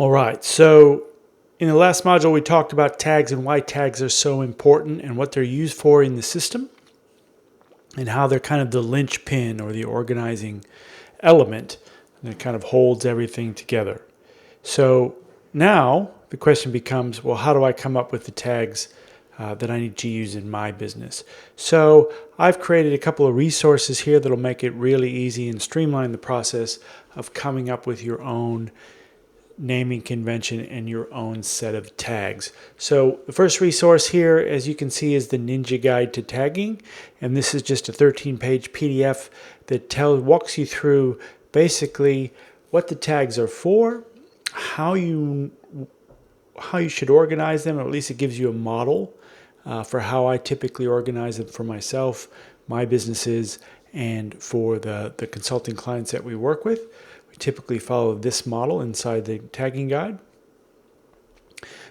All right, so in the last module we talked about tags and why tags are so important and what they're used for in the system and how they're kind of the linchpin or the organizing element that kind of holds everything together. So now the question becomes, well, how do I come up with the tags that I need to use in my business? So I've created a couple of resources here that'll make it really easy and streamline the process of coming up with your own naming convention and your own set of tags. So the first resource here, as you can see, is the Ninja Guide to Tagging, and this is just a 13-page PDF that walks you through basically what the tags are for, how you should organize them, or at least it gives you a model for how I typically organize them for myself, my businesses, and for the consulting clients that we work with. We typically follow this model inside the tagging guide.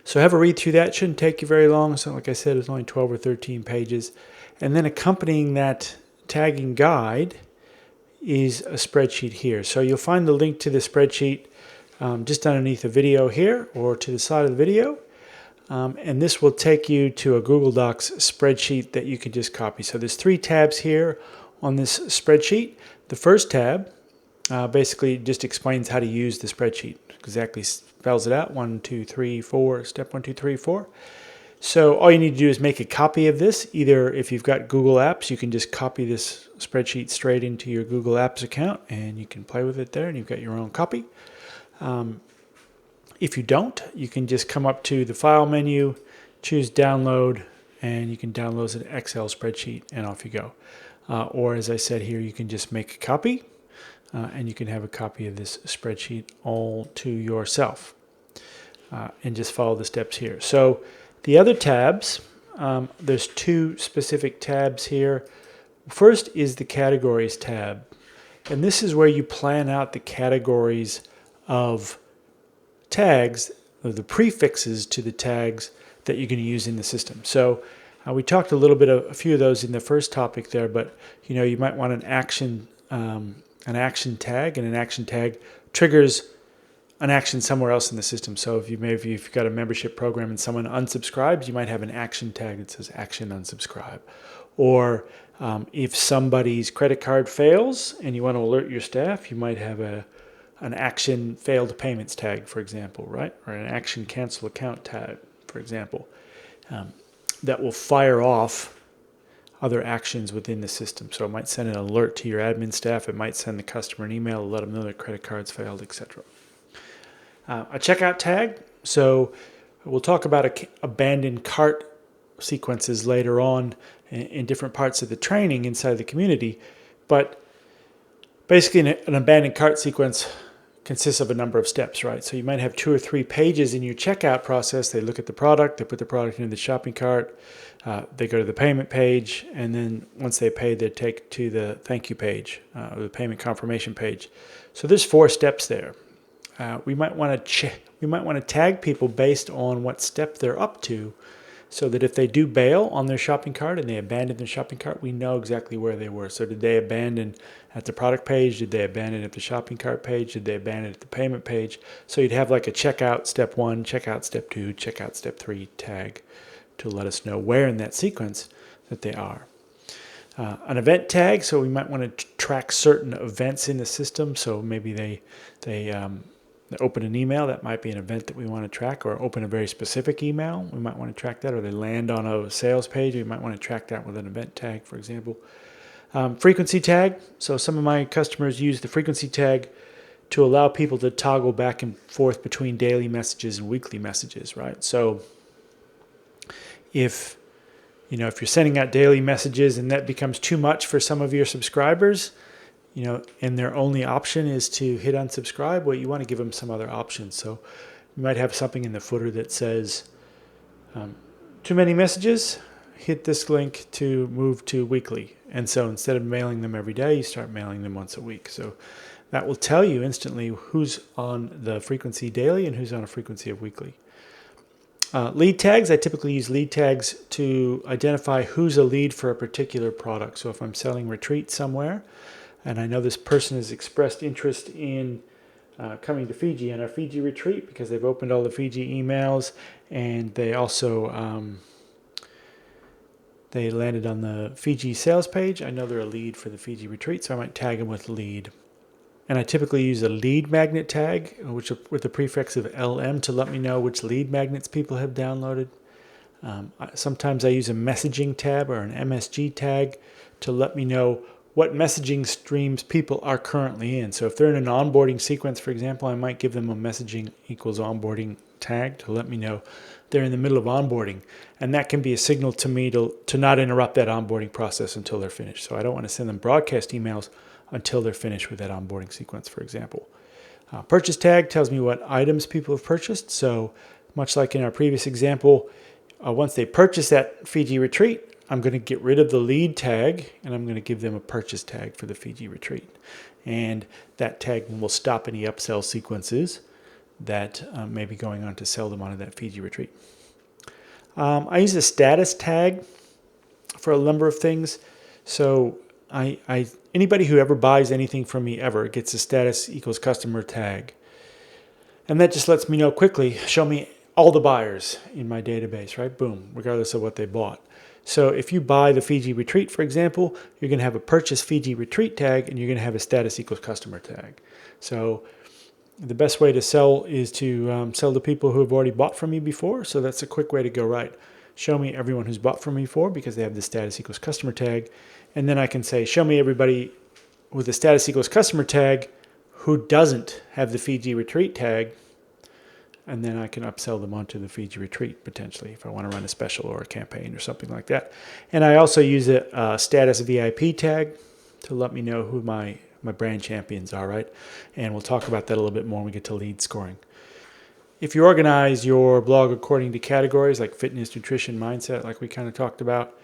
So have a read through that. It shouldn't take you very long. So like I said, it's only 12 or 13 pages. And then accompanying that tagging guide is a spreadsheet here. So you'll find the link to the spreadsheet just underneath the video here or to the side of the video. And this will take you to a Google Docs spreadsheet that you can just copy. So there's 3 tabs here on this spreadsheet. The first tab basically just explains how to use the spreadsheet. Exactly spells it out, 1, 2, 3, 4, step 1, 2, 3, 4. So all you need to do is make a copy of this. Either if you've got Google Apps, you can just copy this spreadsheet straight into your Google Apps account and you can play with it there and you've got your own copy. If you don't, you can just come up to the File menu, choose Download, and you can download an Excel spreadsheet and off you go. Or as I said here, you can just make a copy and you can have a copy of this spreadsheet all to yourself and just follow the steps here. So the other tabs, there's 2 specific tabs here. First is the Categories tab, and this is where you plan out the categories of tags, or the prefixes to the tags that you're going to use in the system. So we talked a little bit of a few of those in the first topic there, but you might want an action tag, and an action tag triggers an action somewhere else in the system. So if you've got a membership program and someone unsubscribes, you might have an action tag that says action unsubscribe. Or if somebody's credit card fails and you want to alert your staff, you might have an action failed payments tag, for example, right? Or an action cancel account tag, for example, that will fire off other actions within the system. So it might send an alert to your admin staff. It might send the customer an email to let them know their credit card's failed, etc. A checkout tag. So we'll talk about abandoned cart sequences later on in different parts of the training inside the community. But basically an abandoned cart sequence consists of a number of steps, right? So you might have 2 or 3 pages in your checkout process. They look at the product, they put the product into the shopping cart, they go to the payment page, and then once they pay, they take to the thank you page, or the payment confirmation page. So there's 4 steps there. We might want to tag people based on what step they're up to, so that if they do bail on their shopping cart and they abandon their shopping cart, we know exactly where they were. So did they abandon at the product page? Did they abandon at the shopping cart page? Did they abandon at the payment page? So you'd have like a checkout step 1, checkout step 2, checkout step 3 tag to let us know where in that sequence that they are. An event tag, so we might want to track certain events in the system. So maybe they open an email, that might be an event that we want to track, or open a very specific email, we might want to track that, or they land on a sales page, we might want to track that with an event tag, for example. Frequency tag, so some of my customers use the frequency tag to allow people to toggle back and forth between daily messages and weekly messages, right? So if you're sending out daily messages and that becomes too much for some of your subscribers, and their only option is to hit unsubscribe, well, you want to give them some other options. So you might have something in the footer that says, too many messages, hit this link to move to weekly. And so instead of mailing them every day, you start mailing them once a week. So that will tell you instantly who's on the frequency daily and who's on a frequency of weekly. Lead tags, I typically use lead tags to identify who's a lead for a particular product. So if I'm selling Retreat somewhere, and I know this person has expressed interest in coming to Fiji and our Fiji retreat because they've opened all the Fiji emails, and they also they landed on the Fiji sales page. I know they're a lead for the Fiji retreat, so I might tag them with lead. And I typically use a lead magnet tag, which with the prefix of LM, to let me know which lead magnets people have downloaded. Sometimes I use a messaging tab or an MSG tag to let me know what messaging streams people are currently in. So if they're in an onboarding sequence, for example, I might give them a messaging equals onboarding tag to let me know they're in the middle of onboarding. And that can be a signal to me to not interrupt that onboarding process until they're finished. So I don't want to send them broadcast emails until they're finished with that onboarding sequence, for example. Purchase tag tells me what items people have purchased. So much like in our previous example, once they purchase that Fiji retreat, I'm going to get rid of the lead tag and I'm going to give them a purchase tag for the Fiji retreat. And that tag will stop any upsell sequences that may be going on to sell them onto that Fiji retreat. I use a status tag for a number of things. So anybody who ever buys anything from me ever gets a status equals customer tag. And that just lets me know quickly, show me all the buyers in my database, right? Boom, regardless of what they bought. So if you buy the Fiji retreat, for example, you're going to have a purchase Fiji retreat tag and you're going to have a status equals customer tag. So the best way to sell is to sell to people who have already bought from me before. So that's a quick way to go right. Show me everyone who's bought from me before because they have the status equals customer tag. And then I can say, show me everybody with the status equals customer tag who doesn't have the Fiji retreat tag. And then I can upsell them onto the Fiji retreat potentially if I want to run a special or a campaign or something like that. And I also use a status VIP tag to let me know who my brand champions are, right? And we'll talk about that a little bit more when we get to lead scoring. If you organize your blog according to categories like fitness, nutrition, mindset, like we kind of talked about,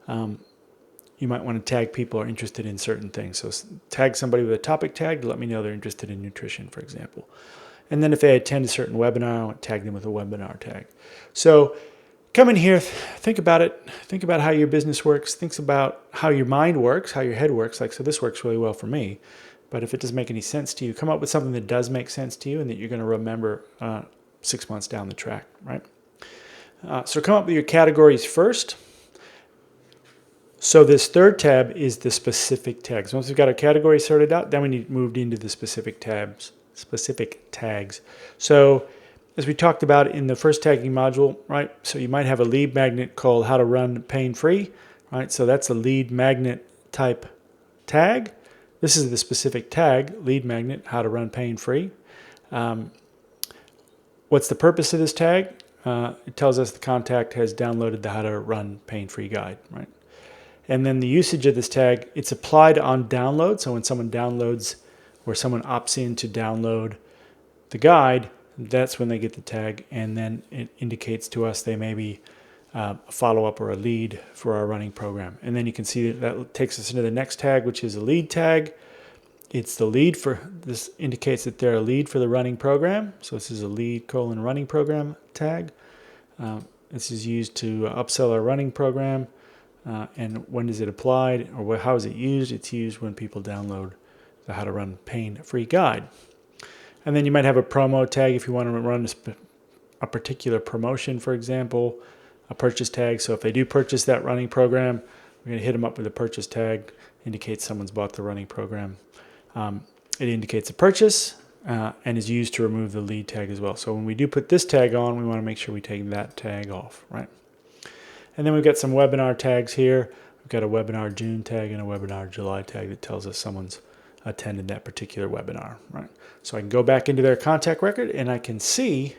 you might want to tag people who are interested in certain things. So tag somebody with a topic tag to let me know they're interested in nutrition, for example. And then if they attend a certain webinar, I would tag them with a webinar tag. So come in here, think about it. Think about how your business works. Think about how your mind works, how your head works. Like, so this works really well for me. But if it doesn't make any sense to you, come up with something that does make sense to you and that you're going to remember 6 months down the track, right? So come up with your categories first. So this third tab is the specific tags. Once we've got our category sorted out, then we moved into the specific tags. So as we talked about in the first tagging module, right? So you might have a lead magnet called how to run pain-free, right? So that's a lead magnet type tag. This is the specific tag, lead magnet, how to run pain-free. What's the purpose of this tag? It tells us the contact has downloaded the how to run pain-free guide, right? And then the usage of this tag, it's applied on download. So when someone downloads or someone opts in to download the guide, that's when they get the tag. And then it indicates to us they may be a follow-up or a lead for our running program. And then you can see that takes us into the next tag, which is a lead tag. It's the lead for, this indicates that they're a lead for the running program. So this is a lead : running program tag. This is used to upsell our running program. And when is it applied, or how is it used? It's used when people download the how to run pain-free guide. And then you might have a promo tag if you want to run a particular promotion, for example, a purchase tag. So if they do purchase that running program, we're going to hit them up with a purchase tag, indicates someone's bought the running program. It indicates a purchase and is used to remove the lead tag as well. So when we do put this tag on, we want to make sure we take that tag off, right? And then we've got some webinar tags here. We've got a webinar June tag and a webinar July tag that tells us someone's attended that particular webinar, right? So I can go back into their contact record and I can see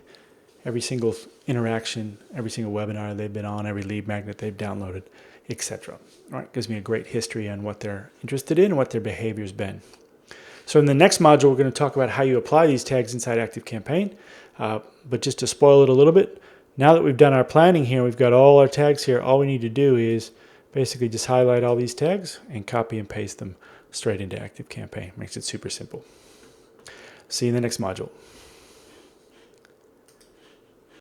every single interaction, every single webinar they've been on, every lead magnet they've downloaded, etc. Right? Gives me a great history on what they're interested in and what their behavior's been. So in the next module, we're going to talk about how you apply these tags inside ActiveCampaign. But just to spoil it a little bit, now that we've done our planning here, we've got all our tags here, all we need to do is basically just highlight all these tags and copy and paste them straight into ActiveCampaign. Makes it super simple. See you in the next module.